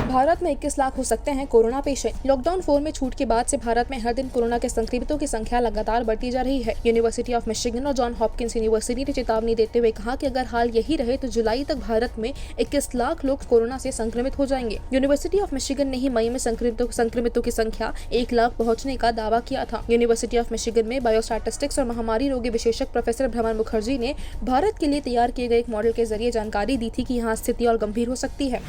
भारत में 21 लाख हो सकते हैं कोरोना पेशेंट। लॉकडाउन 4 में छूट के बाद से भारत में हर दिन कोरोना के संक्रमितों की संख्या लगातार बढ़ती जा रही है। यूनिवर्सिटी ऑफ मिशिगन और जॉन हॉपकिंस यूनिवर्सिटी ने चेतावनी देते हुए कहा कि अगर हाल यही रहे तो जुलाई तक भारत में 21 लाख लोग कोरोना से संक्रमित हो जाएंगे। यूनिवर्सिटी ऑफ मिशिगन ने ही मई में संक्रमितों की संख्या 1 लाख पहुंचने का दावा किया था। यूनिवर्सिटी ऑफ मिशिगन में बायोस्टैटिस्टिक्स और महामारी रोगी विशेषज्ञ प्रोफेसर भ्रमर मुखर्जी ने भारत के लिए तैयार किए गए एक मॉडल के जरिए जानकारी दी थी कि यहाँ स्थिति और गंभीर हो सकती है।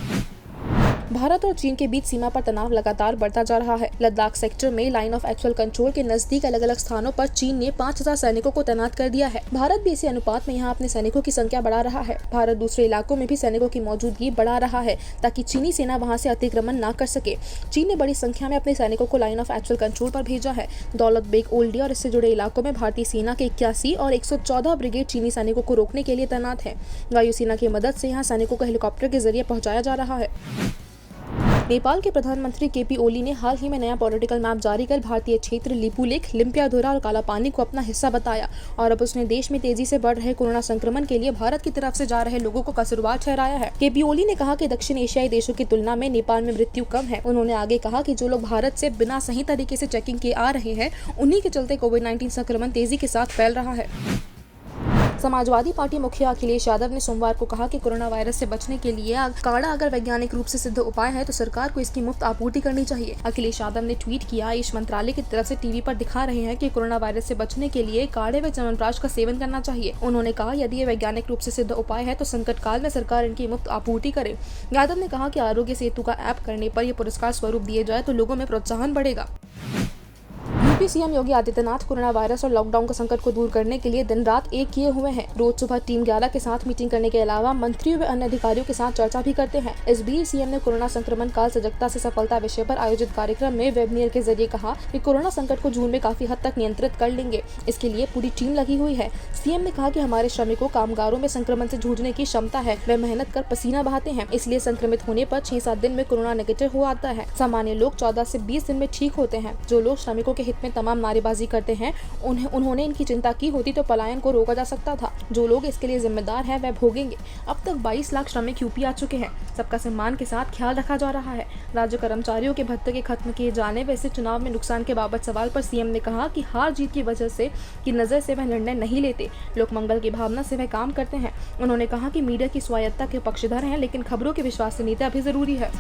भारत और चीन के बीच सीमा पर तनाव लगातार बढ़ता जा रहा है। लद्दाख सेक्टर में लाइन ऑफ एक्चुअल कंट्रोल के नजदीक अलग अलग स्थानों पर चीन ने 5000 सैनिकों को तैनात कर दिया है। भारत भी इसी अनुपात में यहाँ अपने सैनिकों की संख्या बढ़ा रहा है। भारत दूसरे इलाकों में भी सैनिकों की मौजूदगी बढ़ा रहा है ताकि चीनी सेना वहाँ से अतिक्रमण न कर सके। चीन ने बड़ी संख्या में अपने सैनिकों को लाइन ऑफ एक्चुअल कंट्रोल पर भेजा है। दौलत बेग ओल्डी और इससे जुड़े इलाकों में भारतीय सेना के 81 और 114 ब्रिगेड चीनी सैनिकों को रोकने के लिए तैनात है। वायुसेना की मदद से यहाँ सैनिकों को हेलीकॉप्टर के जरिए पहुंचाया जा रहा है। नेपाल के प्रधानमंत्री केपी ओली ने हाल ही में नया पॉलिटिकल मैप जारी कर भारतीय क्षेत्र लिपुलेख, लिम्पियाधुरा और कालापानी को अपना हिस्सा बताया और अब उसने देश में तेजी से बढ़ रहे कोरोना संक्रमण के लिए भारत की तरफ से जा रहे लोगों को कसूरवार ठहराया है। केपी ओली ने कहा कि दक्षिण एशियाई देशों की तुलना में नेपाल में मृत्यु कम है। उन्होंने आगे कहा कि जो लोग भारत से बिना सही तरीके से चेकिंग के आ रहे हैं उन्हीं के चलते कोविड-19 संक्रमण तेजी के साथ फैल रहा है। समाजवादी पार्टी मुखिया अखिलेश यादव ने सोमवार को कहा कि कोरोना वायरस से बचने के लिए काढ़ा अगर वैज्ञानिक रूप से सिद्ध उपाय है तो सरकार को इसकी मुफ्त आपूर्ति करनी चाहिए। अखिलेश यादव ने ट्वीट किया, आयुष मंत्रालय की तरफ से टीवी पर दिखा रहे हैं कि कोरोना वायरस से बचने के लिए काढ़े व च्यवनप्राश का सेवन करना चाहिए। उन्होंने कहा यदि ये वैज्ञानिक रूप से सिद्ध उपाय है तो संकट काल में सरकार इनकी मुफ्त आपूर्ति करे। यादव ने कहा कि आरोग्य सेतु का ऐप करने पर यह पुरस्कार स्वरूप दिए जाए तो लोगों में प्रोत्साहन बढ़ेगा। UP CM Yogi Adityanath corona virus और लॉकडाउन के संकट को दूर करने के लिए दिन रात एक किए हुए हैं। रोज सुबह टीम 11 के साथ मीटिंग करने के अलावा मंत्रियों व अन्य अधिकारियों के साथ चर्चा भी करते हैं। इस बीच सीएम ने कोरोना संक्रमण काल सजगता से सफलता विषय पर आयोजित कार्यक्रम में वेबिनार के जरिए कहा कि कोरोना संकट को जून में काफी हद तक नियंत्रित कर लेंगे। इसके लिए पूरी टीम लगी हुई है। सीएम ने कहा कि हमारे श्रमिकों कामगारों में संक्रमण से जूझने की क्षमता है, वे मेहनत कर पसीना बहाते हैं, इसलिए संक्रमित होने पर 6-7 दिन में कोरोना नेगेटिव हो आता है। सामान्य लोग 14 से 20 दिन में ठीक होते हैं। जो लोग श्रमिकों के हित में तमाम नारेबाजी करते हैं उन्होंने इनकी चिंता की होती तो पलायन को रोका जा सकता था। जो लोग इसके लिए जिम्मेदार हैं वह भोगेंगे। अब तक 22 लाख श्रमिक यूपी आ चुके हैं। सबका सम्मान के साथ ख्याल रखा जा रहा है। राज्य कर्मचारियों के भत्ते के खत्म किए जाने व इससे चुनाव में नुकसान के बाबत सवाल पर सीएम ने कहा कि हार जीत की वजह से की नजर से वह निर्णय नहीं लेते, लोक मंगल की भावना से वह काम करते हैं। उन्होंने कहा कि मीडिया की स्वायत्तता के पक्षधर हैं लेकिन खबरों के विश्वसनीयता भी जरूरी है।